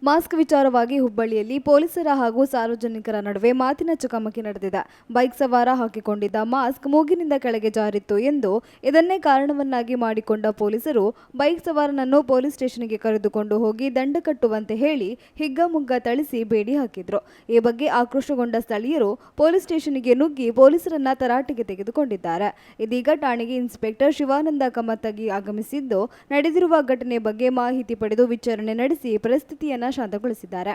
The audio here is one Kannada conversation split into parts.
ಮಾಸ್ಕ್ ವಿಚಾರವಾಗಿ ಹುಬ್ಬಳ್ಳಿಯಲ್ಲಿ ಪೊಲೀಸರ ಹಾಗೂ ಸಾರ್ವಜನಿಕರ ನಡುವೆ ಮಾತಿನ ಚಕಮಕಿ ನಡೆದಿದೆ. ಬೈಕ್ ಸವಾರ ಹಾಕಿಕೊಂಡಿದ್ದ ಮಾಸ್ಕ್ ಮೂಗಿನಿಂದ ಕೆಳಗೆ ಜಾರಿತ್ತು ಎಂದು ಇದನ್ನೇ ಕಾರಣವನ್ನಾಗಿ ಮಾಡಿಕೊಂಡ ಪೊಲೀಸರು ಬೈಕ್ ಸವಾರನನ್ನು ಪೊಲೀಸ್ ಸ್ಟೇಷನ್ಗೆ ಕರೆದುಕೊಂಡು ಹೋಗಿ ದಂಡ ಕಟ್ಟುವಂತೆ ಹೇಳಿ ಹಿಗ್ಗಮುಗ್ಗ ಥಳಿಸಿ ಬೇಡಿ ಹಾಕಿದ್ರು. ಈ ಬಗ್ಗೆ ಆಕ್ರೋಶಗೊಂಡ ಸ್ಥಳೀಯರು ಪೊಲೀಸ್ ಸ್ಟೇಷನ್ಗೆ ನುಗ್ಗಿ ಪೊಲೀಸರನ್ನ ತರಾಟೆಗೆ ತೆಗೆದುಕೊಂಡಿದ್ದಾರೆ. ಇದೀಗ ಠಾಣೆಗೆ ಇನ್ಸ್ಪೆಕ್ಟರ್ ಶಿವಾನಂದ ಕಮತಗಿ ಆಗಮಿಸಿದ್ದು ನಡೆದಿರುವ ಘಟನೆ ಬಗ್ಗೆ ಮಾಹಿತಿ ಪಡೆದು ವಿಚಾರಣೆ ನಡೆಸಿ ಪರಿಸ್ಥಿತಿಯನ್ನು ಶಾಂತಗೊಳಿಸಿದ್ದಾರೆ.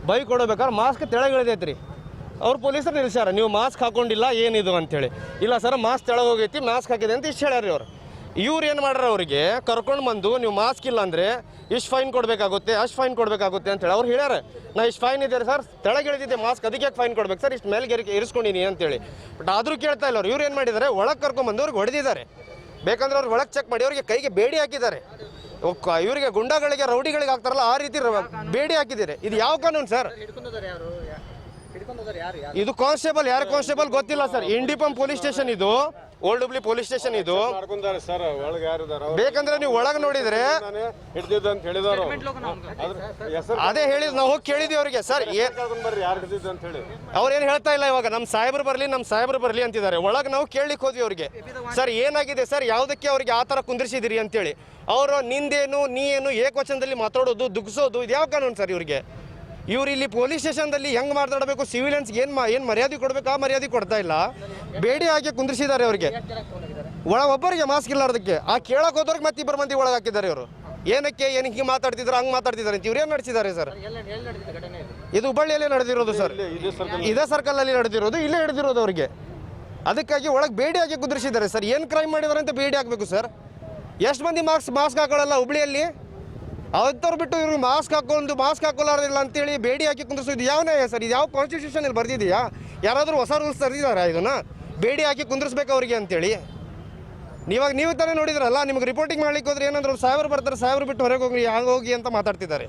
ಬೈಕ್ ಕೊಡಬೇಕಾದ್ರೆ ಮಾಸ್ಕ್ ತೆಳಗಿಳಿದೈತ್ರಿ. ಅವ್ರು ಪೊಲೀಸರು ನಿಲ್ಸ್ಯಾರ, ನೀವು ಮಾಸ್ಕ್ ಹಾಕೊಂಡಿಲ್ಲ ಏನಿದು ಅಂತೇಳಿ. ಇಲ್ಲ ಸರ್ ಮಾಸ್ಕ್ ತೆಳಗೆ ಹೋಗೈತಿ, ಮಾಸ್ಕ್ ಹಾಕಿದೆ ಅಂತ ಇಷ್ಟು ಹೇಳ್ಯಾರ ಅವ್ರು. ಇವ್ರು ಏನು ಮಾಡ್ಯಾರ, ಅವರಿಗೆ ಕರ್ಕೊಂಡು ಬಂದು ನೀವು ಮಾಸ್ಕ್ ಇಲ್ಲ ಅಂದರೆ ಇಷ್ಟು ಫೈನ್ ಕೊಡಬೇಕಾಗುತ್ತೆ, ಅಷ್ಟು ಫೈನ್ ಕೊಡಬೇಕಾಗುತ್ತೆ ಅಂತೇಳಿ ಅವ್ರು ಹೇಳ್ಯಾರ. ನಾ ಇಷ್ಟು ಫೈನ್ ಇದೆ ಸರ್, ತೆಳಗೆ ಇಳಿದಿದ್ದೆ ಮಾಸ್ಕ್, ಅದಕ್ಕೆ ಫೈನ್ ಕೊಡ್ಬೇಕು ಸರ್, ಇಷ್ಟು ಮೇಲೆ ಇರಿಸ್ಕೊಂಡಿನಿ ಅಂತೇಳಿ. ಬಟ್ ಆದರೂ ಕೇಳ್ತಾ ಇಲ್ಲ ಅವ್ರು. ಇವ್ರು ಏನು ಮಾಡಿದ್ದಾರೆ, ಒಳಗೆ ಕರ್ಕೊಂಡ್ಬಂದು ಅವ್ರಿಗೆ ಹೊಡೆದಿದ್ದಾರೆ. ಬೇಕಂದ್ರೆ ಅವ್ರು ಒಳಗೆ ಚೆಕ್ ಮಾಡಿ ಅವ್ರಿಗೆ ಕೈಗೆ ಬೇಡಿ ಹಾಕಿದ್ದಾರೆ. ಇವರಿಗೆ ಗುಂಡಾಗಳಿಗೆ ರೌಡಿಗಳಿಗೆ ಹಾಕ್ತಾರಲ್ಲ ಆ ರೀತಿ ಬೇಡಿ ಹಾಕಿದ್ದಾರೆ. ಇದು ಯಾವ ಕಾನೂನು ಸರ್? ಇದು ಕಾನ್ಸ್ಟೇಬಲ್, ಯಾರು ಕಾನ್ಸ್ಟೇಬಲ್ ಗೊತ್ತಿಲ್ಲ ಸರ್. ಇಂಡಿಪಂ ಪೊಲೀಸ್ ಸ್ಟೇಷನ್ ಇದು, ಓಲ್ಡ್ ಹುಬ್ಳಿ ಪೊಲೀಸ್ ಸ್ಟೇಷನ್ ಇದು. ಬೇಕಂದ್ರೆ ನೀವು ಒಳಗೆ ನೋಡಿದ್ರೆ ಅದೇ ಹೇಳಿದ್, ನಾವು ಹೋಗಿ ಕೇಳಿದ್ವಿ ಅವ್ರಿಗೆ. ಸರ್ ಅವ್ರೇನು ಹೇಳ್ತಾ ಇಲ್ಲ ಇವಾಗ, ನಮ್ಮ ಸಾಹೇಬ್ರು ಬರಲಿ ಅಂತಿದ್ದಾರೆ. ಒಳಗೆ ನಾವು ಕೇಳಲಿಕ್ಕೆ ಹೋದ್ವಿ ಅವ್ರಿಗೆ, ಸರ್ ಏನಾಗಿದೆ ಸರ್, ಯಾವುದಕ್ಕೆ ಅವ್ರಿಗೆ ಆ ಥರ ಕುಂದ್ರಿಸಿದಿರಿ ಅಂತೇಳಿ. ಅವರು ನಿಂದೇನು ನೀ ಏನು ಏಕವಚನದಲ್ಲಿ ಮಾತಾಡೋದು, ದುಗ್ಸೋದು, ಇದು ಯಾವ ಕಾನೂನು ಸರ್ ಇವ್ರಿಗೆ? ಇವ್ರು ಇಲ್ಲಿ ಪೊಲೀಸ್ ಸ್ಟೇಷನ್ದಲ್ಲಿ ಹೆಂಗೆ ಮಾತಾಡಬೇಕು, ಸಿವಿಲಿಯನ್ಸ್ಗೆ ಏನು ಮರ್ಯಾದೆ ಕೊಡಬೇಕು ಆ ಮರ್ಯಾದೆ ಕೊಡ್ತಾ ಇಲ್ಲ. ಬೇಡಿ ಹಾಕಿ ಕುಂದ್ರಿಸಿದ್ದಾರೆ ಅವ್ರಿಗೆ. ಒಬ್ಬರಿಗೆ ಮಾಸ್ಕ್ ಇಲ್ಲಾರ್ದಕ್ಕೆ ಆ ಕೇಳಕ್ಕೆ ಹೋದವ್ರಿಗೆ ಮತ್ತೆ ಇಬ್ಬರು ಮಂದಿ ಒಳಗೆ ಹಾಕಿದ್ದಾರೆ ಇವರು. ಏನಕ್ಕೆ ಹಿಂಗೆ ಮಾತಾಡ್ತಿದ್ರು, ಹಂಗೆ ಮಾತಾಡ್ತಿದ್ದಾರೆ ಅಂತ ಇವ್ರು ಏನು ನಡೆಸಿದ್ದಾರೆ ಸರ್? ಇದು ಹುಬ್ಬಳ್ಳಿಯಲ್ಲೇ ನಡೆದಿರೋದು ಸರ್, ಇದೇ ಸರ್ಕಲಲ್ಲಿ ನಡೆದಿರೋದು, ಇಲ್ಲೇ ಹಿಡಿದಿರೋದು ಅವ್ರಿಗೆ. ಅದಕ್ಕಾಗಿ ಒಳಗೆ ಬೇಡಿ ಹಾಕಿ ಕುಂದ್ರಿಸಿದ್ದಾರೆ ಸರ್. ಏನು ಕ್ರೈಮ್ ಮಾಡಿದಾರೆ ಅಂತ ಬೇಡಿ ಹಾಕಬೇಕು ಸರ್. ಎಷ್ಟು ಮಂದಿ ಮಾಸ್ಕ್ ಹಾಕೊಳ್ಳಲ್ಲ ಹುಬ್ಳಿಯಲ್ಲಿ? ಅವತ್ತವ್ರು ಬಿಟ್ಟು ಇವ್ರಿಗೆ ಮಾಸ್ಕ್ ಹಾಕೊಳ್ಳಾರಿಲ್ಲ ಅಂತೇಳಿ ಬೇಡಿ ಹಾಕಿ ಕುಂದ್ರಿಸೋದು ಯಾವ ನ್ಯಾಯ ಸರ್? ಇದು ಯಾವ ಕಾನ್ಸ್ಟಿಟ್ಯೂಷನಲ್ಲಿ ಬರ್ದಿದೆಯಾ? ಯಾರಾದರೂ ಹೊಸ ರೂಲ್ಸ್ ತರ್ದಿದ್ದಾರಾ ಇದನ್ನು? ಬೇಡಿ ಹಾಕಿ ಕುಂದ್ರಿಸ್ಬೇಕು ಅವ್ರಿಗೆ ಅಂತೇಳಿ. ನೀವು ತಾನೇ ನೋಡಿದ್ರಲ್ಲ, ನಿಮ್ಗೆ ರಿಪೋರ್ಟಿಂಗ್ ಮಾಡ್ಲಿಕ್ಕೆ ಹೋದ್ರೆ ಏನಂದ್ರೆ ಸಾಹೇಬ್ರು ಬರ್ತಾರೆ, ಸಾಹೇಬ್ರು ಬಿಟ್ಟು ಹೊರಗೆ ಹೋಗಿ ಅಂತ ಮಾತಾಡ್ತಿದ್ದಾರೆ.